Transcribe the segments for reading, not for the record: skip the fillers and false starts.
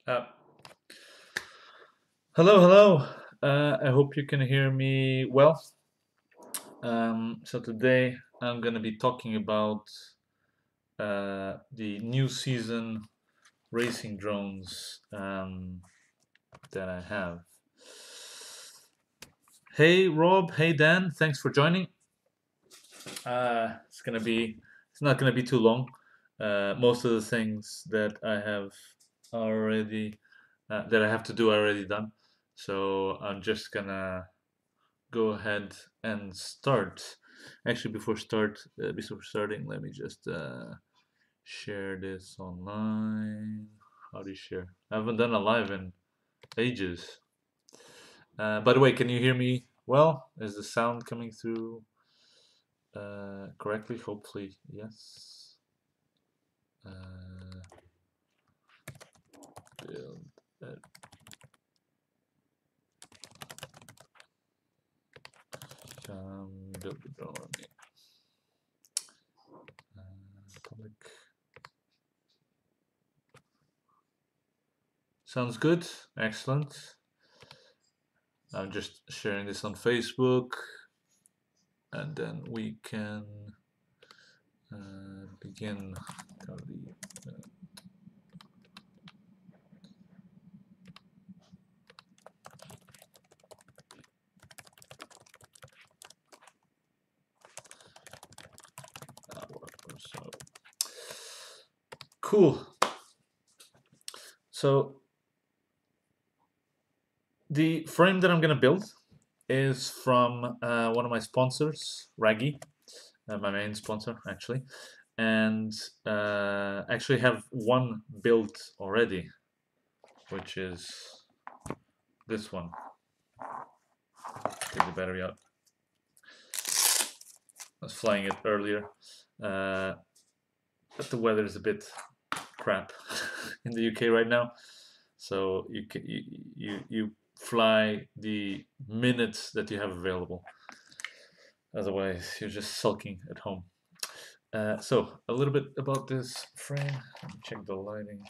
Uh, hello. I hope you can hear me well. So today I'm going to be talking about the new season racing drones that I have. Hey Rob, hey Dan, thanks for joining. It's not gonna be too long. Most of the things that I have already that I have to do are already done. So I'm just gonna go ahead and start. Actually, before starting, let me just share this online. How do you share? I haven't done a live in ages. By the way, can you hear me well? Is the sound coming through correctly? Hopefully, yes. Uh, build that. Build the drone. Public. Sounds good. Excellent. I'm just sharing this on Facebook, and then we can begin. So cool. So the frame that I'm gonna build is from one of my sponsors, Raggy, my main sponsor actually, and actually have one built already, which is this one. Take the battery out. I was flying it earlier, but the weather is a bit crap in the UK right now, so you fly the minutes that you have available. Otherwise, you're just sulking at home. So a little bit about this frame. Let me check the lighting.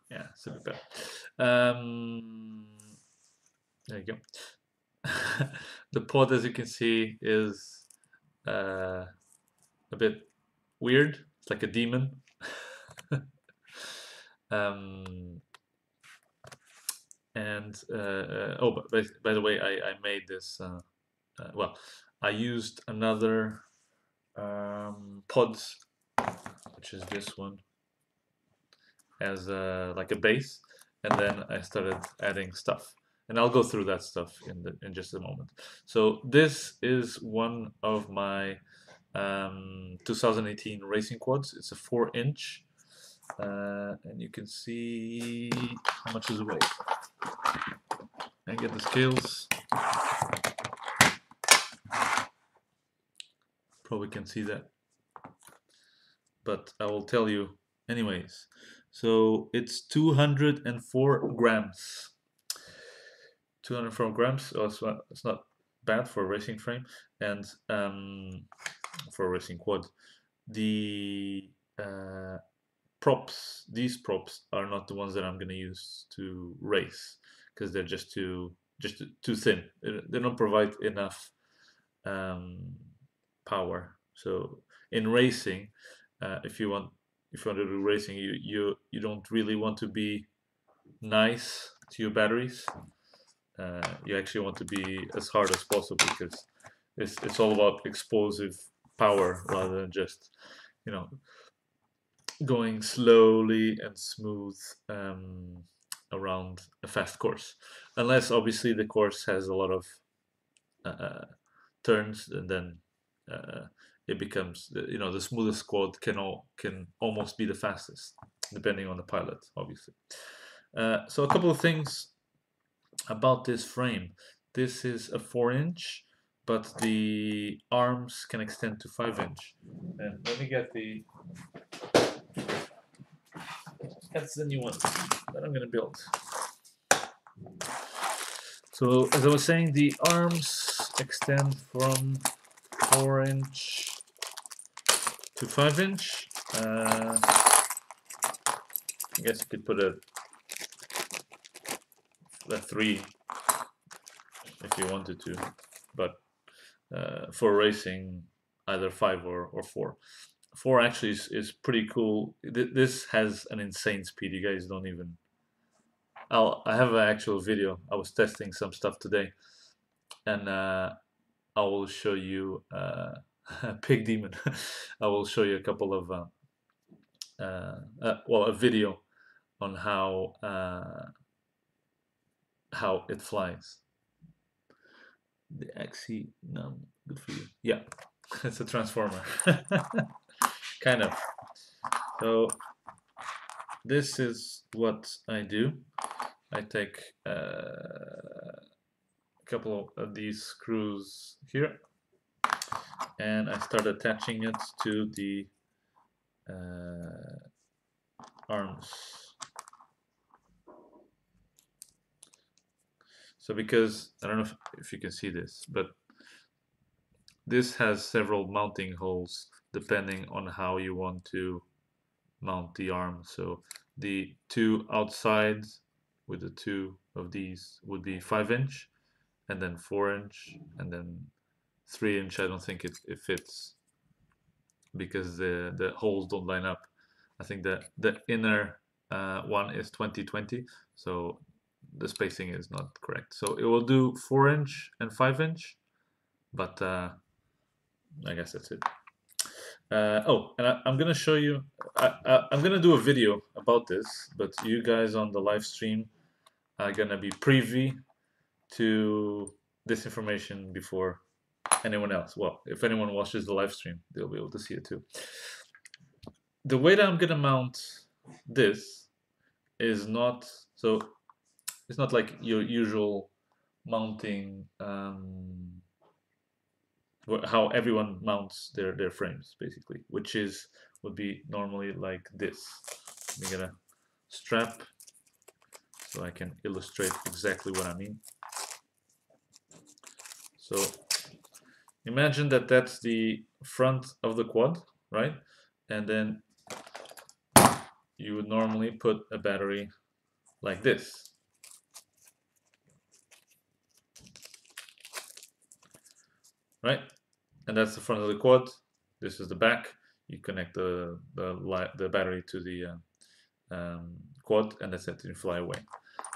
Yeah, it's a bit better. There you go. The pod, as you can see, is a bit weird. It's like a demon. um, and oh, by the way, I made this. Well, I used another pods, which is this one, as like a base, and then I started adding stuff. And I'll go through that stuff in just a moment. So this is one of my 2018 racing quads. It's a 4-inch, and you can see how much is it weigh. And get the scales. Probably can see that, but I will tell you anyways. So it's 204 grams. 204 grams. Oh, it's not bad for a racing frame and for a racing quad. The props, these props are not the ones that I'm going to use to race because they're just too thin. They don't provide enough power. So in racing, if you want to do racing, you don't really want to be nice to your batteries. You actually want to be as hard as possible because it's all about explosive power rather than just going slowly and smooth around a fast course, unless obviously the course has a lot of turns, and then it becomes the smoothest quad can almost be the fastest depending on the pilot, obviously. So a couple of things about this frame. This is a 4-inch, but the arms can extend to 5-inch. And let me get that's the new one that I'm gonna build. So as I was saying, the arms extend from 4-inch to 5-inch. I guess you could put a 3 if you wanted to, but for racing, either 5 or 4. 4 actually is pretty cool. This has an insane speed. You guys don't even. I have an actual video. I was testing some stuff today, and I will show you Pig Demon. I will show you a couple of well, a video on how it flies. The XC, no, good for you. Yeah, it's a transformer, kind of. So this is what I do. I take a couple of these screws here, and I start attaching it to the arms. So because, I don't know if you can see this, but this has several mounting holes depending on how you want to mount the arm. So the 2 outsides with the 2 of these would be 5-inch, and then 4-inch, and then 3-inch. I don't think it fits because the holes don't line up. I think the inner one is 20-20, so the spacing is not correct. So it will do 4-inch and 5-inch, but I guess that's it. Oh, and I'm gonna show you. I'm gonna do a video about this, but you guys on the live stream are gonna be privy to this information before anyone else. Well, if anyone watches the live stream, they'll be able to see it too. The way that I'm gonna mount this is not so. It's not like your usual mounting. How everyone mounts their frames, basically, which would be normally like this. Let me get a strap so I can illustrate exactly what I mean. So imagine that that's the front of the quad, right? And then you would normally put a battery like this. Right? And that's the front of the quad. This is the back. You connect the battery to the quad, and that's it. You fly away.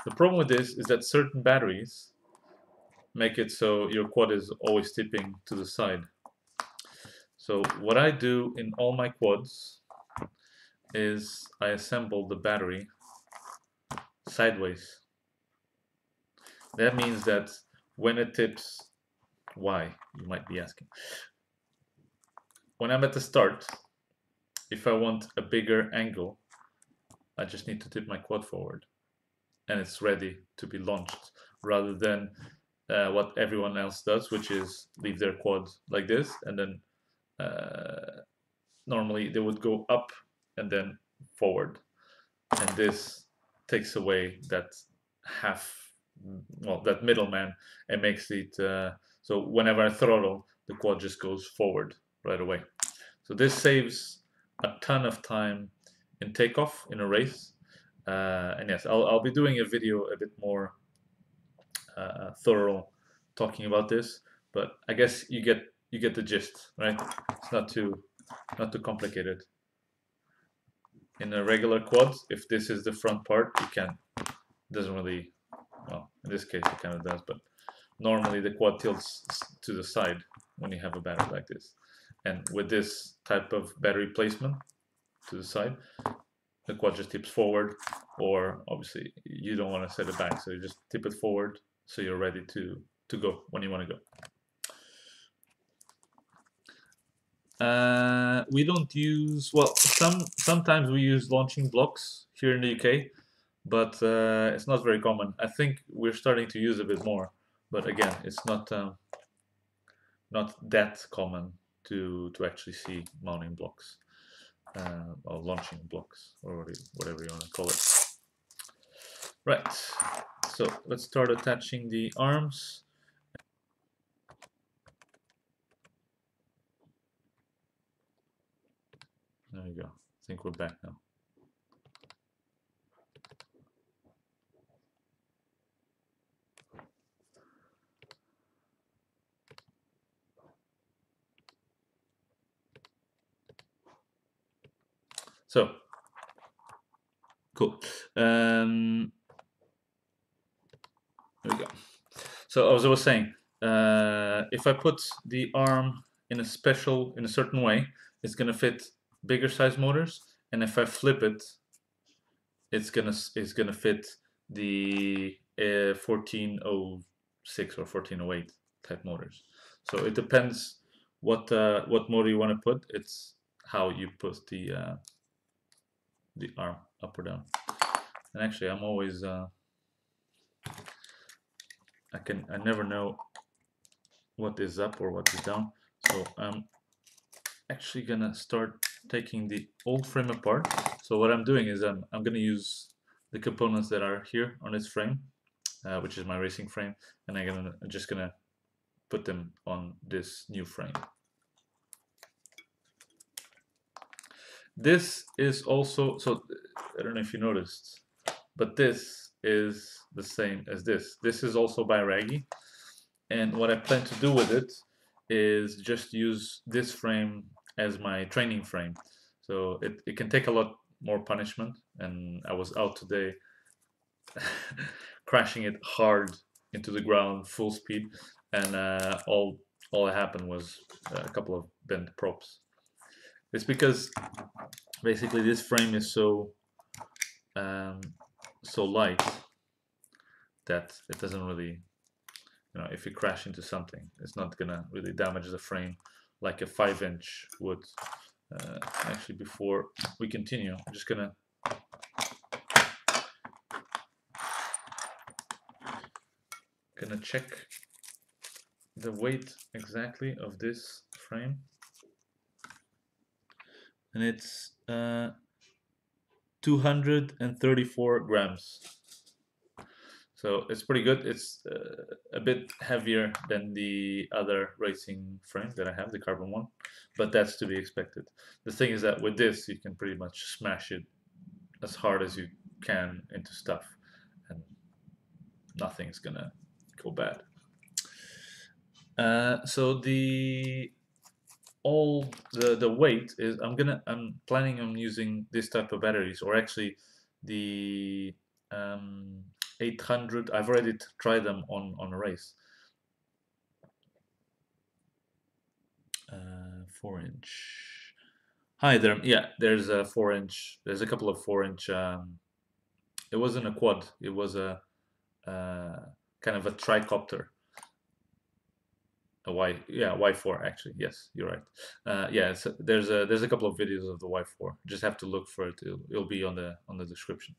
The problem with this is that certain batteries make it so your quad is always tipping to the side. So what I do in all my quads is I assemble the battery sideways. That means that when it tips, why, you might be asking. When I'm at the start, if I want a bigger angle, I just need to tip my quad forward and it's ready to be launched, rather than what everyone else does, which is leave their quad like this, and then normally they would go up and then forward, and this takes away that that middleman, and makes it so whenever I throttle, the quad just goes forward right away. So this saves a ton of time in takeoff in a race. And yes, I'll be doing a video a bit more thorough talking about this, but I guess you get the gist, right? It's not too complicated. In a regular quad, if this is the front part, doesn't really, well, in this case it kind of does, but normally the quad tilts to the side when you have a battery like this. And with this type of battery placement to the side, the quad just tips forward, or obviously you don't want to set it back, so you just tip it forward so you're ready to go when you want to go. We don't use, well, sometimes we use launching blocks here in the UK, but it's not very common. I think we're starting to use a bit more, but again, it's not that common to actually see mounting blocks or launching blocks, or whatever you want to call it. Right, so let's start attaching the arms. There you go. I think we're back now. So cool. There we go. So as I was saying, if I put the arm in a certain way, it's gonna fit bigger size motors, and if I flip it, it's gonna fit the 1406 or 1408 type motors. So it depends what motor you want to put. It's how you put the arm up or down. And actually, I'm always I never know what is up or what is down. So I'm actually gonna start taking the old frame apart. So what I'm doing is I'm gonna use the components that are here on this frame, which is my racing frame, and I'm just gonna put them on this new frame. This is also, so I don't know if you noticed, but this is the same as this. This is also by Raggy, and what I plan to do with it is just use this frame as my training frame. So it can take a lot more punishment, and I was out today crashing it hard into the ground, full speed, and all that happened was a couple of bent props. It's because basically this frame is um, so light that it doesn't really, if you crash into something, it's not gonna really damage the frame like a 5-inch would. Actually, before we continue, I'm just gonna check the weight exactly of this frame, and it's 234 grams. So it's pretty good. It's a bit heavier than the other racing frame that I have, the carbon one, but that's to be expected. The thing is that with this, you can pretty much smash it as hard as you can into stuff, and nothing's gonna go bad. So the weight is I'm planning on using this type of batteries, or actually the 800. I've already tried them on a race. 4-inch. Hi there. Yeah, there's a 4-inch. There's a couple of 4-inch. It wasn't a quad. It was a kind of a tricopter. A Y4 actually. Yes, you're right. Yeah, there's a couple of videos of the Y4. Just have to look for it. It'll be on the description.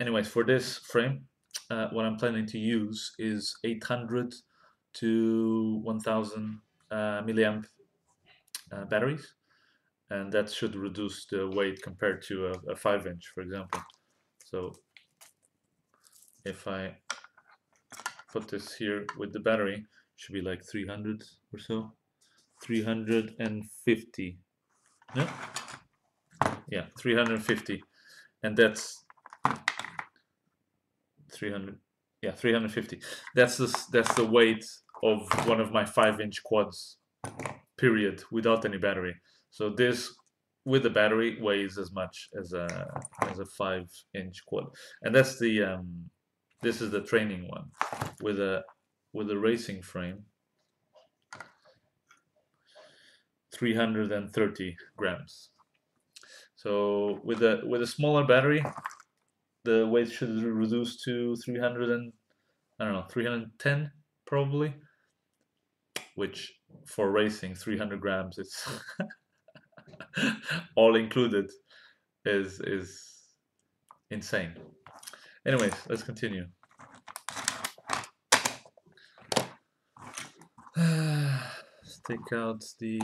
Anyways, for this frame, what I'm planning to use is 800 to 1000 milliamp batteries, and that should reduce the weight compared to a 5-inch, for example. So if I put this here with the battery, should be like 300 or so, 350. No, yeah, 350, and that's 300. Yeah, 350. That's the weight of one of my 5-inch quads, period, without any battery. So this with the battery weighs as much as a 5-inch quad, and that's the this is the training one with a racing frame, 330 grams. So with a smaller battery, the weight should reduce to 300 and I don't know 310 probably, which for racing 300 grams, it's all included, is insane. Anyways, let's continue. Let's take out the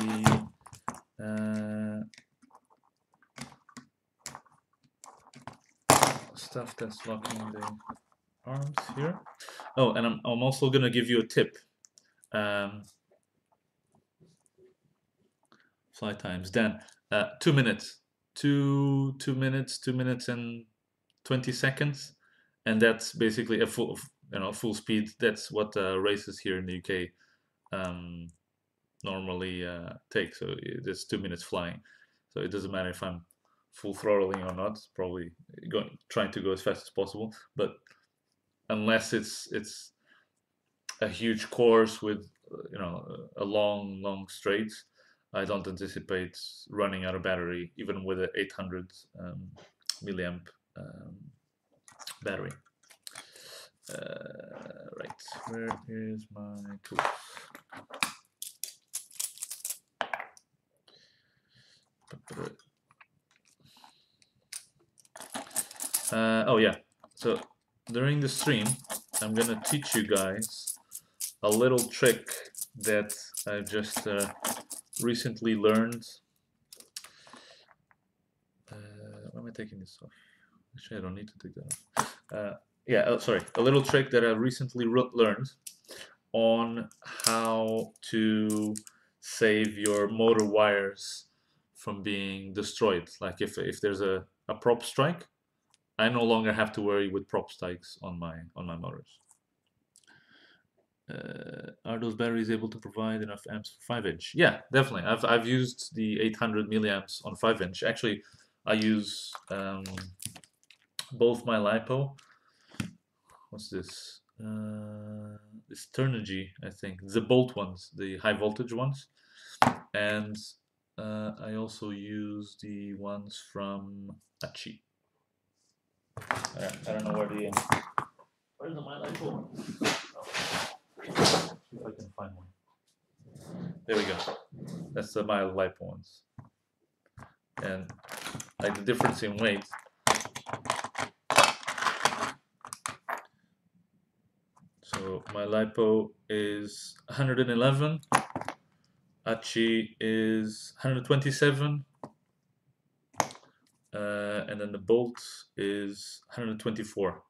stuff that's locking the arms here. Oh, and I'm also gonna give you a tip. Fly times, Dan. 2 minutes, 2 minutes and 20 seconds, and that's basically a full speed. That's what races here in the UK normally take. So it's 2 minutes flying. So it doesn't matter if I'm full throttling or not. Probably trying to go as fast as possible. But unless it's a huge course with a long straight, I don't anticipate running out of battery even with an 800 milliamp battery. Right, where is my tools? Oh yeah, so during the stream I'm gonna teach you guys a little trick that I just recently learned. Why am I taking this off? Actually, I don't need to take that off. Yeah, sorry, a little trick that I recently learned on how to save your motor wires from being destroyed. Like if there's a prop strike, I no longer have to worry with prop strikes on my motors. Are those batteries able to provide enough amps for 5-inch? Yeah, definitely. I've used the 800 milliamps on 5-inch. Actually, I use both my LiPo. What's this? This Turnigy, I think. The Bolt ones, the high voltage ones. And I also use the ones from Achi. I don't know where the... where's my LiPo? See if I can find one. There we go. That's the mild LiPo ones. And like the difference in weight. So my LiPo is 111. Achi is 127. And then the Bolt is 124.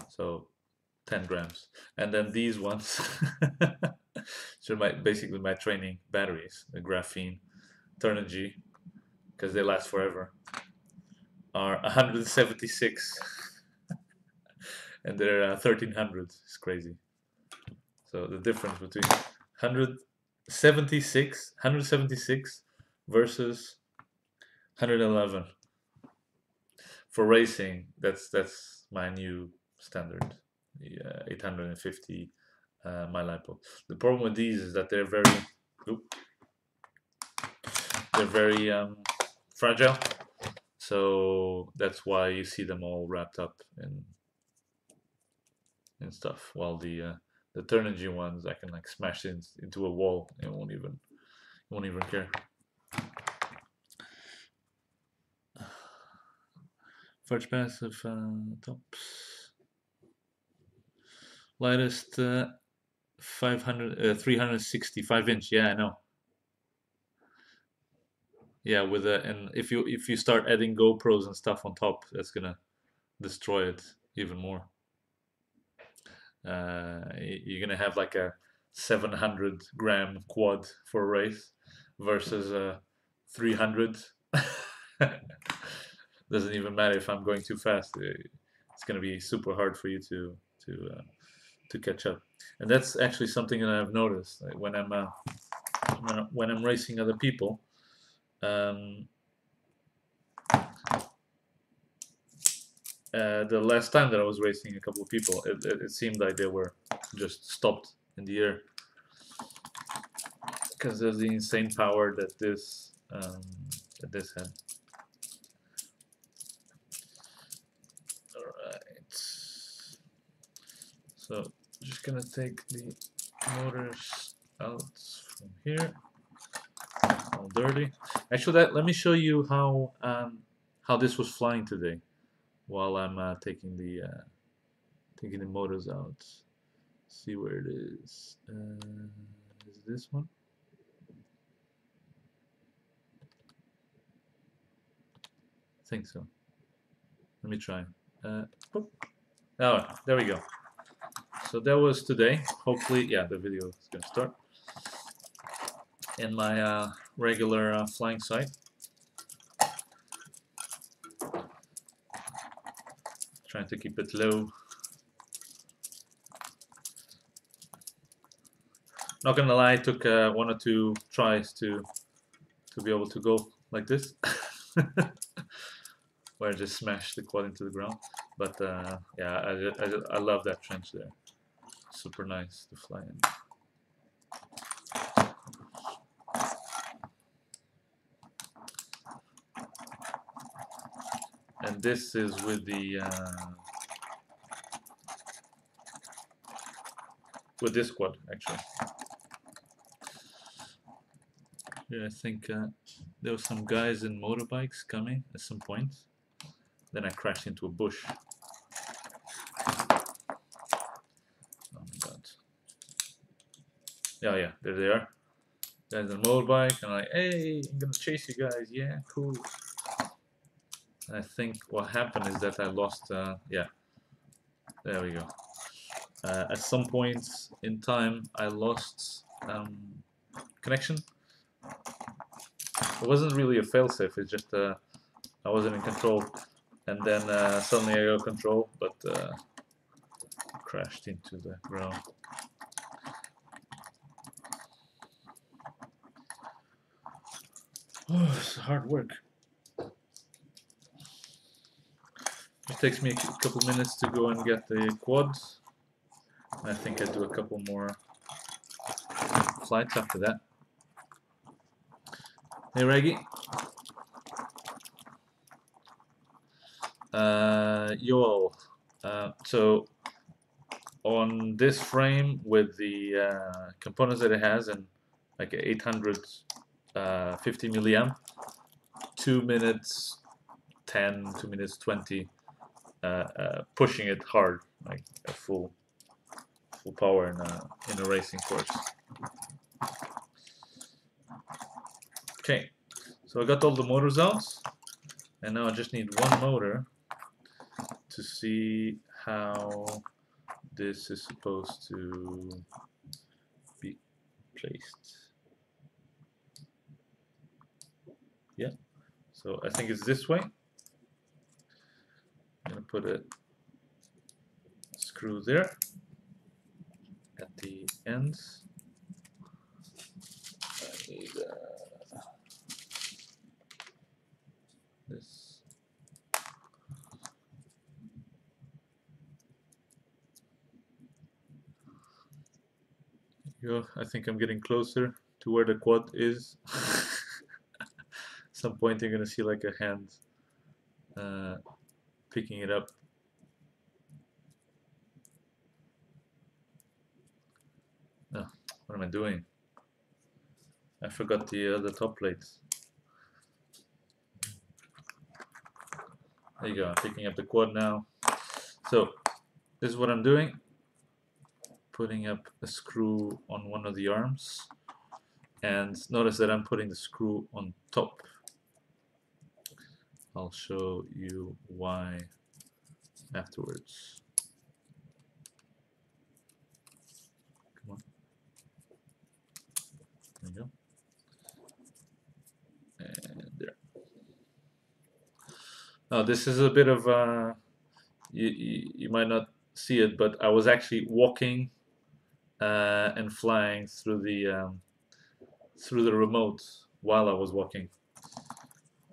So 10 grams. And then these ones, so basically my training batteries, the graphene, Turnigy, because they last forever, are 176. And they're 1300. It's crazy. So the difference between 176 versus 111 for racing. That's my new standard. The 850 my LiPo. The problem with these is that they're very fragile. So that's why you see them all wrapped up in stuff. While the Turnigy ones, I can like smash it into a wall. It won't even care. Fudge passive tops. Lightest 365 inch. Yeah, I know. Yeah, with and if you start adding GoPros and stuff on top, that's gonna destroy it even more. You're gonna have like a 700 gram quad for a race versus a 300. Doesn't even matter if I'm going too fast. It's gonna be super hard for you to catch up. And that's actually something that I've noticed, like when I'm racing other people. The last time that I was racing a couple of people, it seemed like they were just stopped in the air because of the insane power that this had. All right. So just gonna take the motors out from here. All dirty. Actually, let me show you how this was flying today, while I'm taking the motors out. See where it is. Is this one? I think so. Let me try. Oh, there we go. So that was today. Hopefully, yeah, the video is gonna start in my regular flying site. Trying to keep it low. Not gonna lie, it took 1 or 2 tries to be able to go like this. where I just smashed the quad into the ground. But yeah, I love that trench there. Super nice to fly in. And this is with this quad actually. Here I think there were some guys in motorbikes coming at some point. Then I crashed into a bush. Oh my god. Yeah, there they are. Guys on a motorbike, and I'm like, hey, I'm gonna chase you guys. Yeah, cool. And I think what happened is that I lost. Yeah, there we go. At some point in time, I lost connection. It wasn't really a failsafe. It's just I wasn't in control, and then suddenly I got control, but crashed into the ground. Oh, it's hard work. It takes me a couple minutes to go and get the quads. I think I do a couple more flights after that. Hey, Reggie. Yo. So on this frame with the components that it has and like 850 milliamp, 2 minutes 10, 2 minutes 20, pushing it hard, like a full power in a racing course. Okay, so I got all the motors out, and now I just need one motor to see how this is supposed to be placed. Yeah, so I think it's this way. I'm gonna put a screw there at the ends. I need this. Yo, I think I'm getting closer to where the quad is. Some point you're gonna see like a hand picking it up. Oh, what am I doing? I forgot the other top plates. There you go, I'm picking up the quad now. So, this is what I'm doing. Putting up a screw on one of the arms. And notice that I'm putting the screw on top. I'll show you why afterwards. Come on. There you go. And there. Now this is a bit of you might not see it, but I was actually walking and flying through the remote while I was walking,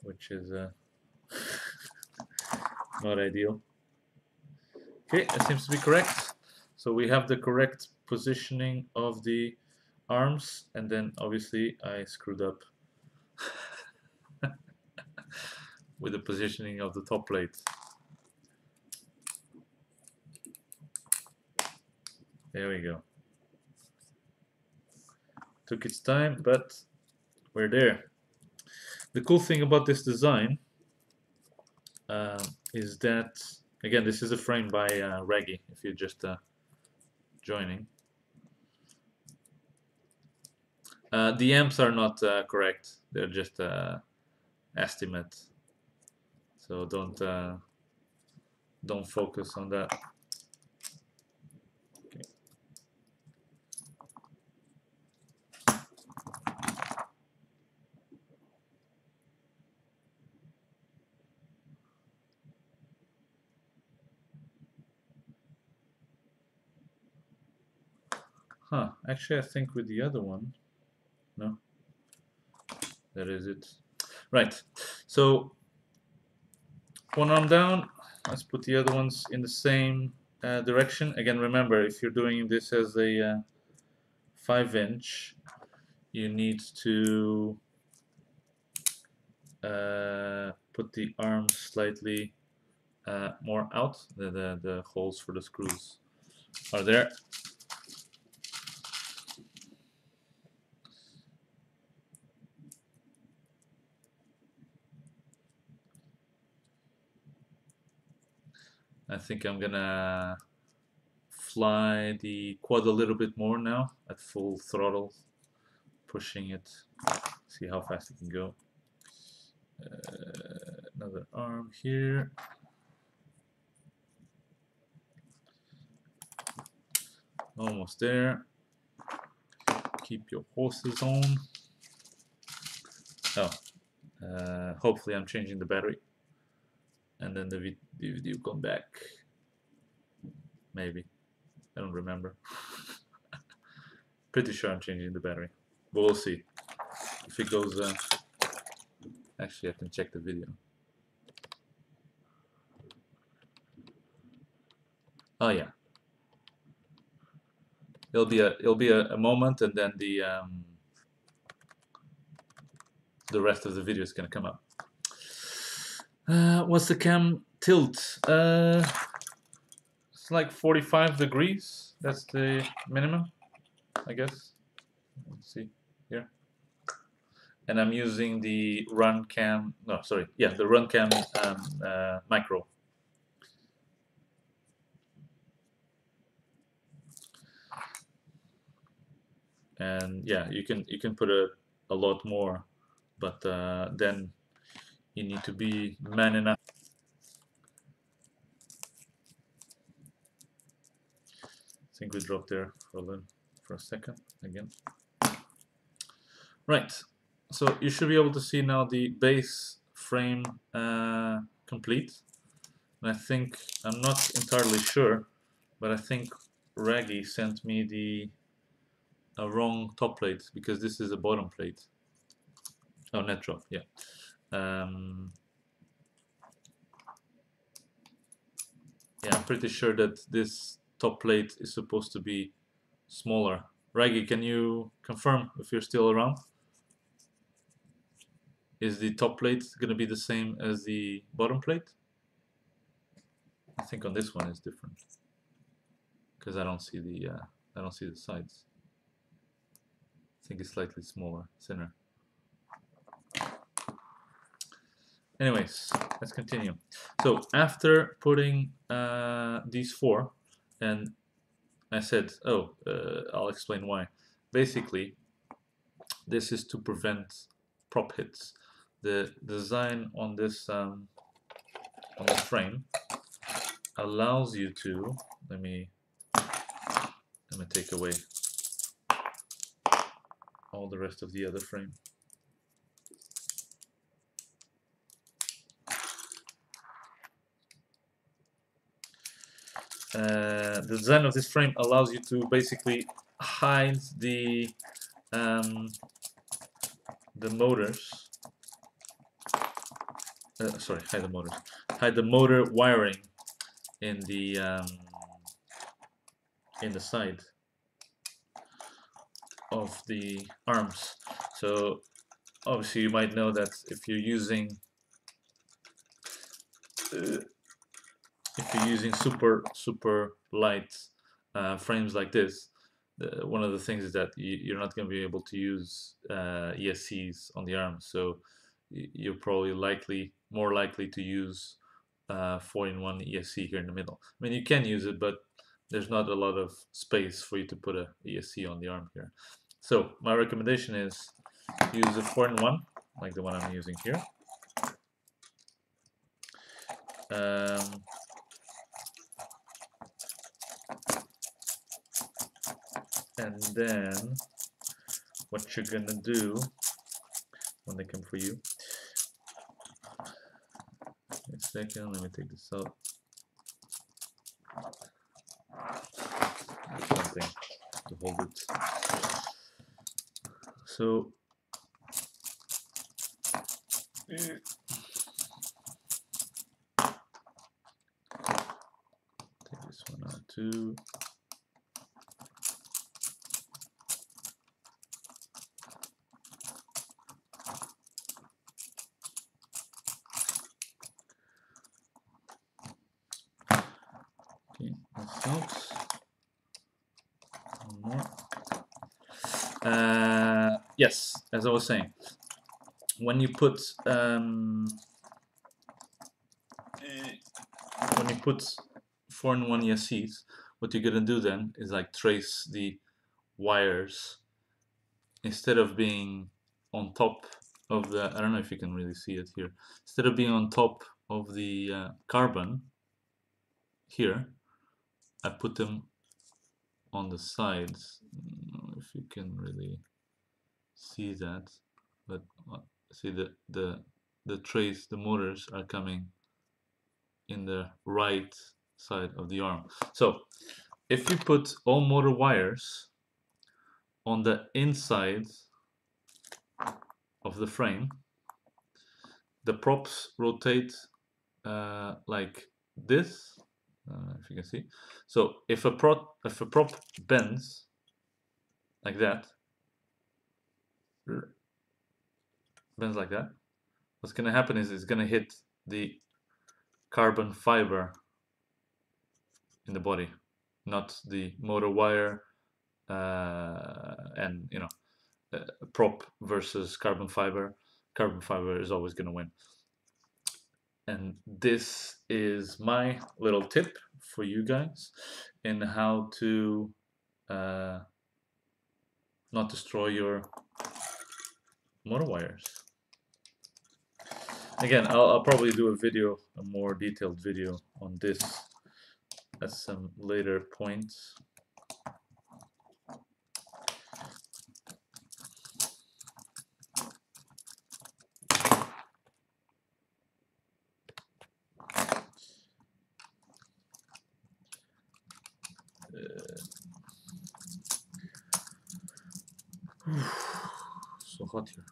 which is not ideal. Okay, it seems to be correct. So we have the correct positioning of the arms, and then obviously I screwed up with the positioning of the top plate. There we go. Took its time, but we're there. The cool thing about this design is that, again, this is a frame by Reggie, if you're just joining. The amps are not correct. They're just estimate. So don't focus on that. Okay. Huh, actually I think with the other one, no, that is it. Right, so one arm down. Let's put the other ones in the same direction. Again, remember, if you're doing this as a 5-inch, you need to put the arms slightly more out. The holes for the screws are there. I think I'm gonna fly the quad a little bit more now at full throttle, pushing it, see how fast it can go. Another arm here. Almost there. Keep your horses on. Oh, hopefully I'm changing the battery. And then the video come back. Maybe. I don't remember. Pretty sure I'm changing the battery. But we'll see. If it goes... actually, I can check the video. Oh yeah. It'll be a moment, and then the rest of the video is gonna come up. What's the cam tilt? It's like 45 degrees. That's the minimum, I guess. Let's see here. And I'm using the run cam. No, sorry. Yeah, the run cam micro. And yeah, you can put a lot more, but then you need to be man enough. I think we dropped there for a second again. Right, so you should be able to see now the base frame complete. And I think, I'm not entirely sure, but I think Raggy sent me a wrong top plate, because this is a bottom plate. Oh, net drop, yeah. Yeah, I'm pretty sure that this top plate is supposed to be smaller. Raggy, can you confirm if you're still around? Is the top plate going to be the same as the bottom plate? I think on this one it's different, because I don't see the sides. I think it's slightly smaller, thinner. Anyways, let's continue. So after putting these four, and I said, I'll explain why. Basically, this is to prevent prop hits. The design on this frame allows you to, let me take away all the rest of the other frame. The design of this frame allows you to basically hide the motors. Hide the motor wiring in the side of the arms. So obviously you might know that if you're using super light frames like this, one of the things is that you're not going to be able to use ESCs on the arms. So you're probably more likely to use 4-in-1 ESC here in the middle. I mean, you can use it, but there's not a lot of space for you to put a ESC on the arm here. So my recommendation is use a 4-in-1, like the one I'm using here. And then what you're gonna do when they come for you. Wait a second, let me take this out. Something to hold it. So 2. Okay, that's out. One more. Yes, as I was saying, when you put 4-in-1 ESCs, what you're gonna do then is like trace the wires instead of being on top of the, I don't know if you can really see it here, instead of being on top of the carbon here, I put them on the sides. I don't know if you can really see that, but see the trace, the motors are coming in the right side of the arm. So if you put all motor wires on the inside of the frame, the props rotate like this. If you can see. So if a prop bends like that, what's going to happen is it's going to hit the carbon fiber in the body, not the motor wire, and you know, prop versus carbon fiber. Carbon fiber is always going to win. And this is my little tip for you guys in how to not destroy your motor wires. Again, I'll probably do a video, a more detailed video on this at some later points. So hot here.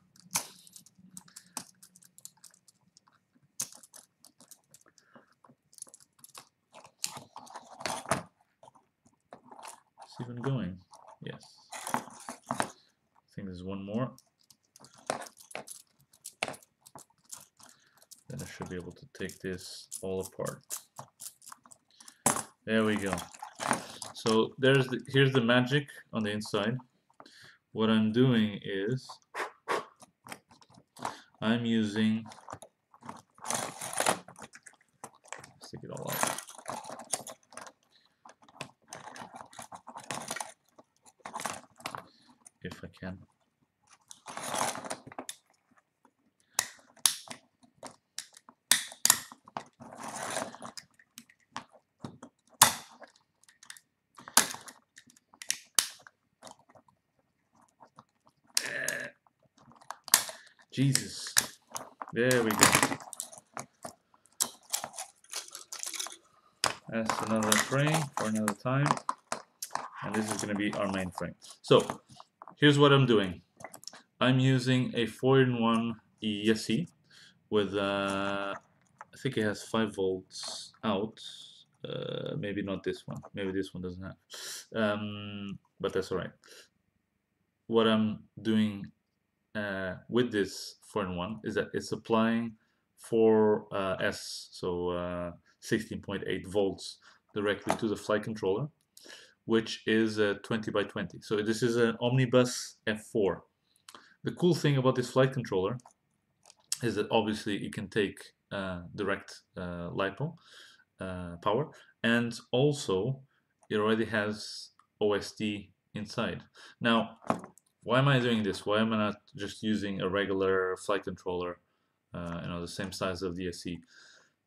It's even going. Yes. I think there's one more. Then I should be able to take this all apart. There we go. So here's the magic on the inside. What I'm doing is I'm using, let's take it all out. If I can. Jesus. There we go. That's another frame for another time. And this is going to be our main frame. So, here's what I'm doing. I'm using a 4-in-1 ESC with, I think it has 5 volts out. Maybe not this one. Maybe this one doesn't have. But that's alright. What I'm doing with this 4-in-1 is that it's applying 4S, so 16.8 volts directly to the flight controller, which is 20 by 20. So this is an Omnibus F4. The cool thing about this flight controller is that obviously it can take direct LiPo power, and also it already has OSD inside. Now, why am I doing this? Why am I not just using a regular flight controller, you know, the same size of the ESC?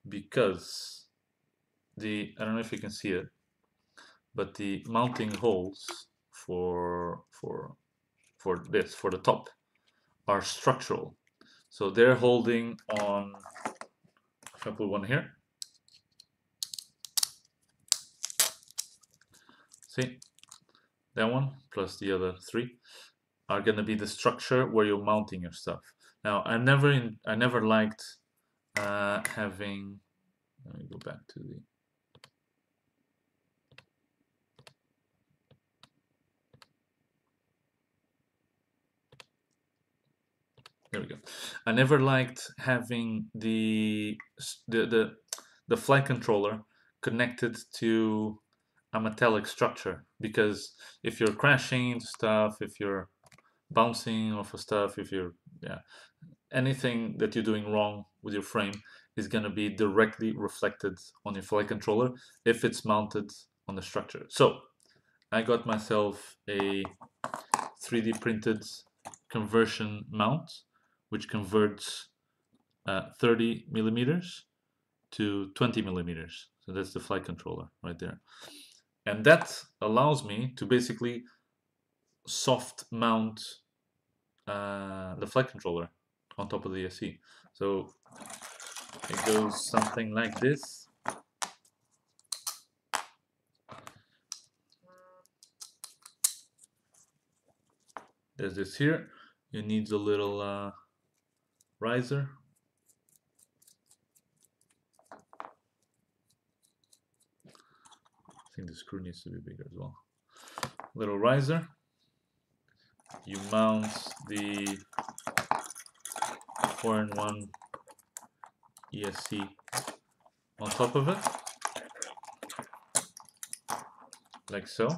Because I don't know if you can see it, but the mounting holes for the top are structural. So they're holding on, if I put one here, see, that one plus the other 3 are going to be the structure where you're mounting your stuff. Now, I never liked having, let me go back to the, There we go. I never liked having the flight controller connected to a metallic structure, because if you're crashing into stuff, if you're bouncing off of stuff, if you're, yeah, anything that you're doing wrong with your frame is going to be directly reflected on your flight controller if it's mounted on the structure. So I got myself a 3D printed conversion mount, which converts 30 millimeters to 20 millimeters. So that's the flight controller right there. And that allows me to basically soft mount the flight controller on top of the SE. So it goes something like this. There's this here. You need a little riser. I think the screw needs to be bigger as well. Little riser. You mount the 4-in-1 ESC on top of it, like so. I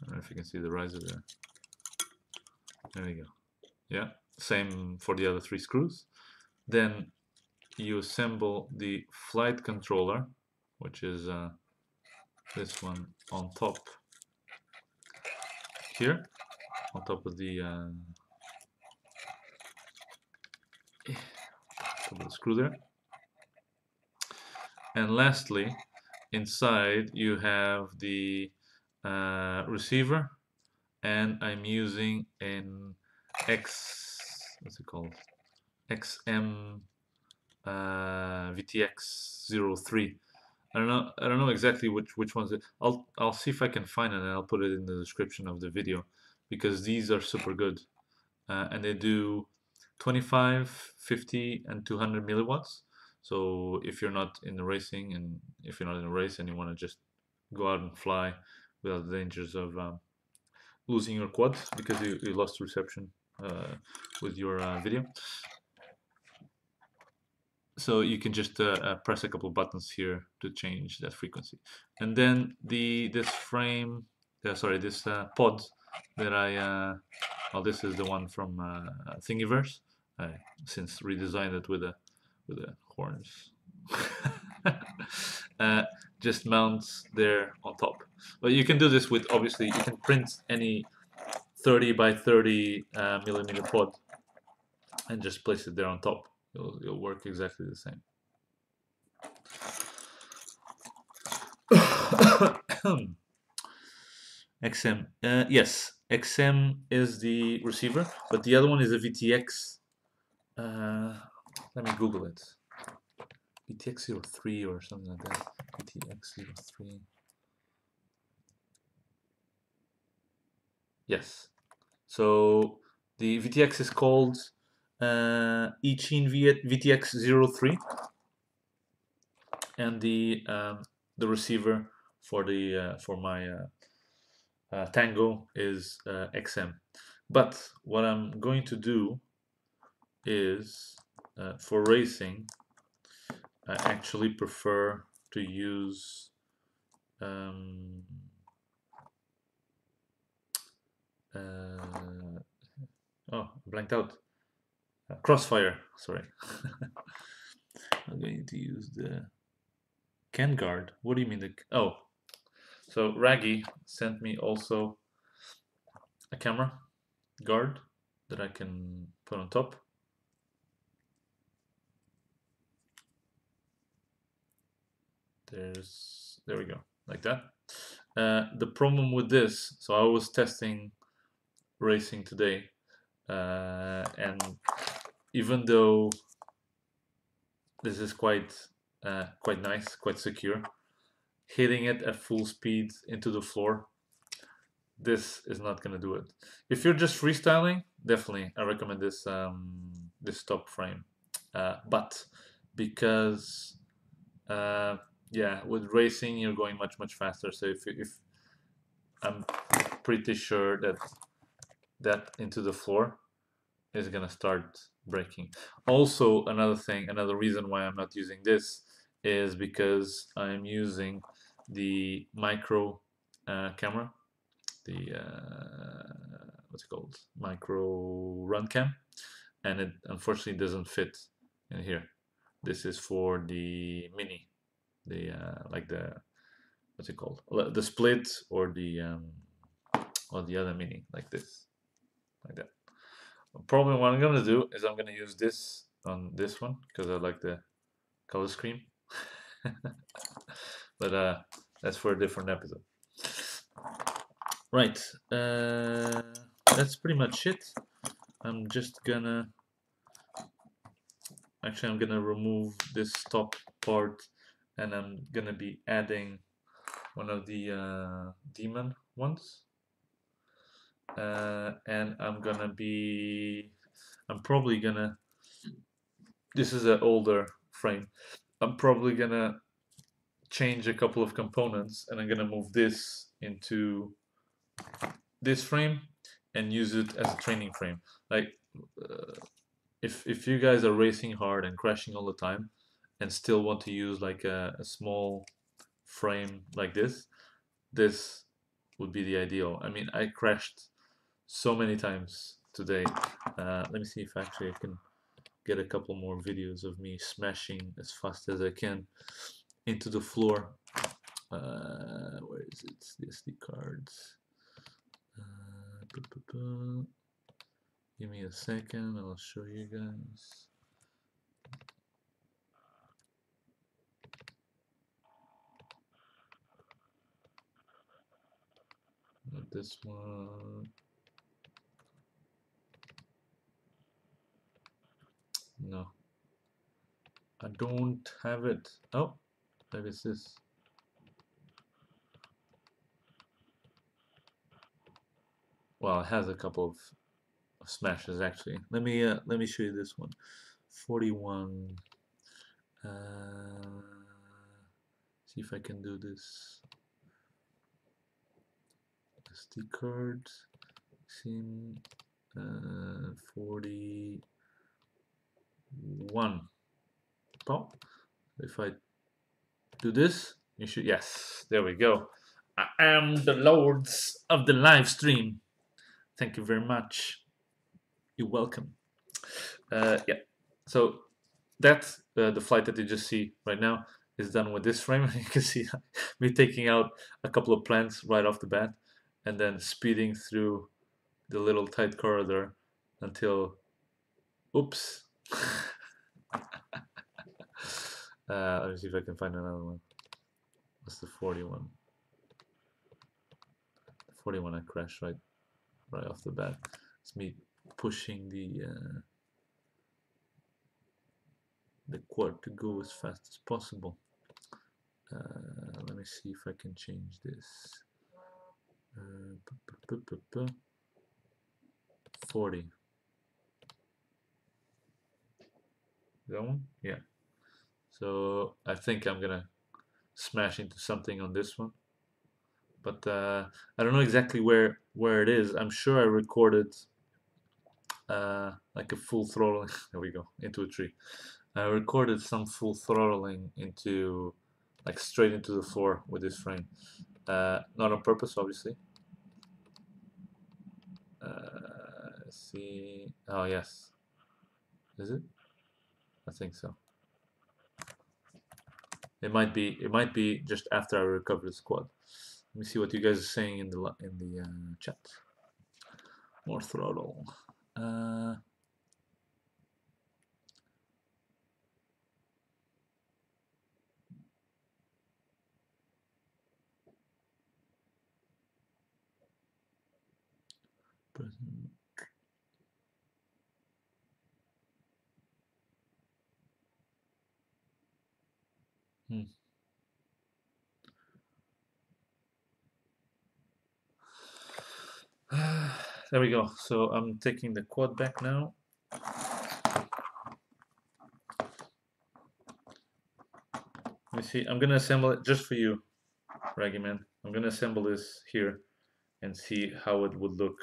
don't know if you can see the riser there. There we go. Yeah, same for the other 3 screws. Then you assemble the flight controller, which is this one on top here, on top of the screw there. And lastly, inside you have the receiver, and I'm using an what's it called? XM VTX03. I don't know exactly which ones. I'll see if I can find it, and I'll put it in the description of the video, because these are super good, and they do 25, 50, and 200 milliwatts. So if you're not in the racing, and if you're not in a race and you want to just go out and fly without the dangers of losing your quad because you lost reception with your video, so you can just press a couple buttons here to change that frequency. And then this frame, this pod that well, this is the one from Thingiverse. I since redesigned it with the horns. Just mounts there on top. But you can do this with, obviously, you can print any 30 by 30 millimeter pod and just place it there on top. It'll work exactly the same. XM. Yes, XM is the receiver, but the other one is a VTX. Let me Google it. VTX03 or something like that. VTX03. Yes. So the VTX is called Ichin VTX03, and the receiver for my Tango is XM. But what I'm going to do is for racing, I actually prefer to use blanked out. Crossfire, sorry. I'm going to use the Ken guard. What do you mean oh, so Raggy sent me also a camera guard that I can put on top. There we go, like that. The problem with this, so I was testing racing today, and even though this is quite nice, quite secure, hitting it at full speed into the floor, this is not going to do it. If you're just freestyling, definitely I recommend this this top frame, but because yeah, with racing you're going much faster, so if I'm pretty sure that that into the floor is gonna start breaking. Also, another thing, another reason why I'm not using this is because I'm using the micro camera, the what's it called, micro run cam, and it unfortunately doesn't fit in here. This is for the mini, the like the, what's it called, the split, or the other mini, like this, like that. Probably what I'm gonna do is I'm gonna use this on this one because I like the color scheme. But that's for a different episode. Right, that's pretty much it. I'm just gonna, actually I'm gonna remove this top part, and I'm gonna be adding one of the demon ones, and I'm probably gonna, this is an older frame, I'm probably gonna change a couple of components, and I'm gonna move this into this frame and use it as a training frame. Like, if you guys are racing hard and crashing all the time and still want to use like a small frame like this would be the ideal. I mean, I crashed so many times today. Let me see if actually I can get a couple more videos of me smashing as fast as I can into the floor. Where is it? The SD cards. Give me a second, I'll show you guys. Not this one. No, I don't have it. Oh, maybe it's this. Well, it has a couple of smashes actually. Let me show you this one. 41. See if I can do this. SD card. Sim. 41. Oh, if I do this, you should, yes, there we go. I am the lords of the live stream. Thank you very much. You're welcome. Yeah, so that the flight that you just see right now is done with this frame. You can see me taking out a couple of plants right off the bat, and then speeding through the little tight corridor until, oops. Let me see if I can find another one. What's the 41? 41 I crashed right off the bat. It's me pushing the quad to go as fast as possible. Let me see if I can change this. 40. That one? Yeah. So I think I'm gonna smash into something on this one, but I don't know exactly where it is. I'm sure I recorded like a full throttling. There we go, into a tree. I recorded some full throttling into, like, straight into the floor with this frame. Not on purpose, obviously. Let's see. Oh yes. Is it? I think so. It might be just after I recover the squad. Let me see what you guys are saying in the chat. More throttle. Hmm. There we go. So I'm taking the quad back now. Let me see. I'm gonna assemble it just for you, Raggy Man. I'm gonna assemble this here and see how it would look.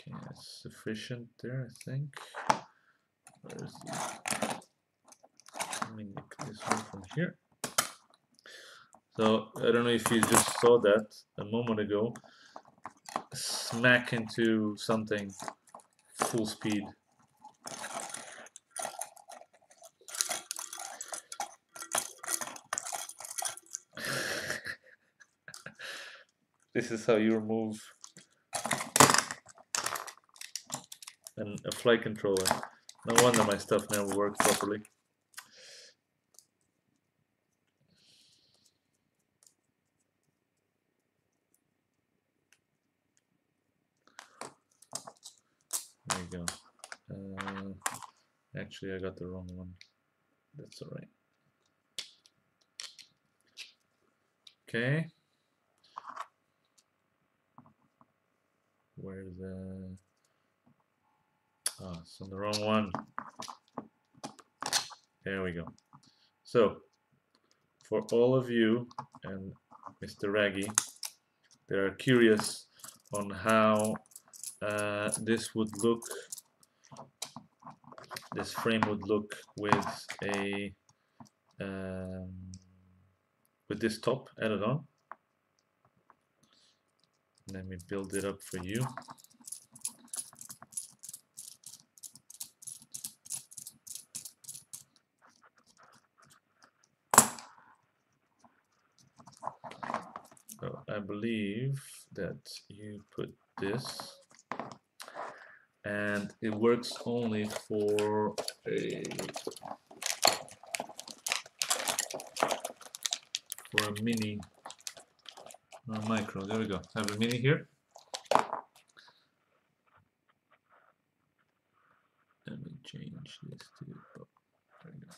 Okay, that's sufficient there, I think. Where's the... Let me nick this one from here. So I don't know if you just saw that a moment ago. Smack into something full speed. This is how you remove a flight controller. No wonder my stuff never worked properly. There you go. Actually, I got the wrong one. That's all right. Okay. Where's the... Oh, it's on the wrong one. There we go. So, for all of you and Mr. Raggy that are curious on how this would look, this frame would look with a with this top added on. Let me build it up for you. So I believe that you put this, and it works only for a mini micro. There we go. I have a mini here. Let me change this to... Oh, there we go.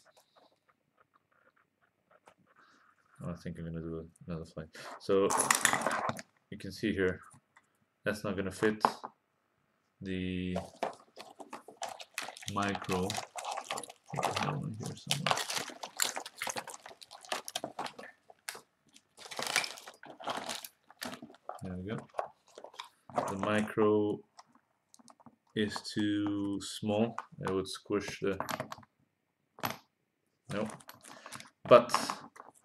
I think I'm gonna do another flight. So you can see here, that's not gonna fit the micro. I have one here somewhere. There we go. The micro is too small. I would squish the... Nope. But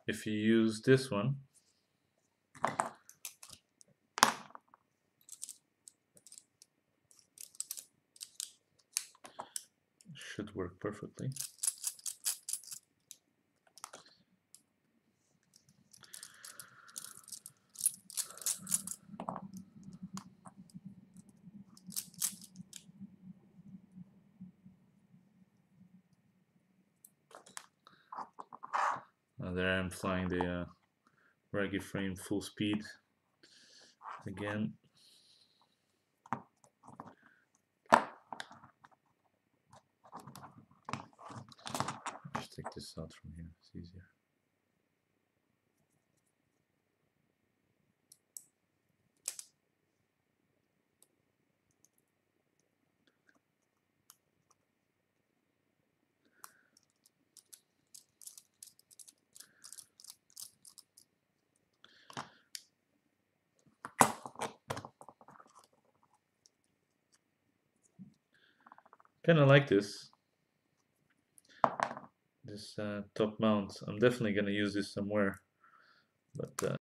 if you use this one, it should work perfectly. There I'm flying the Raggy frame full speed again. Just take this out from here, it's easier. Kind of like this top mount. I'm definitely gonna use this somewhere, but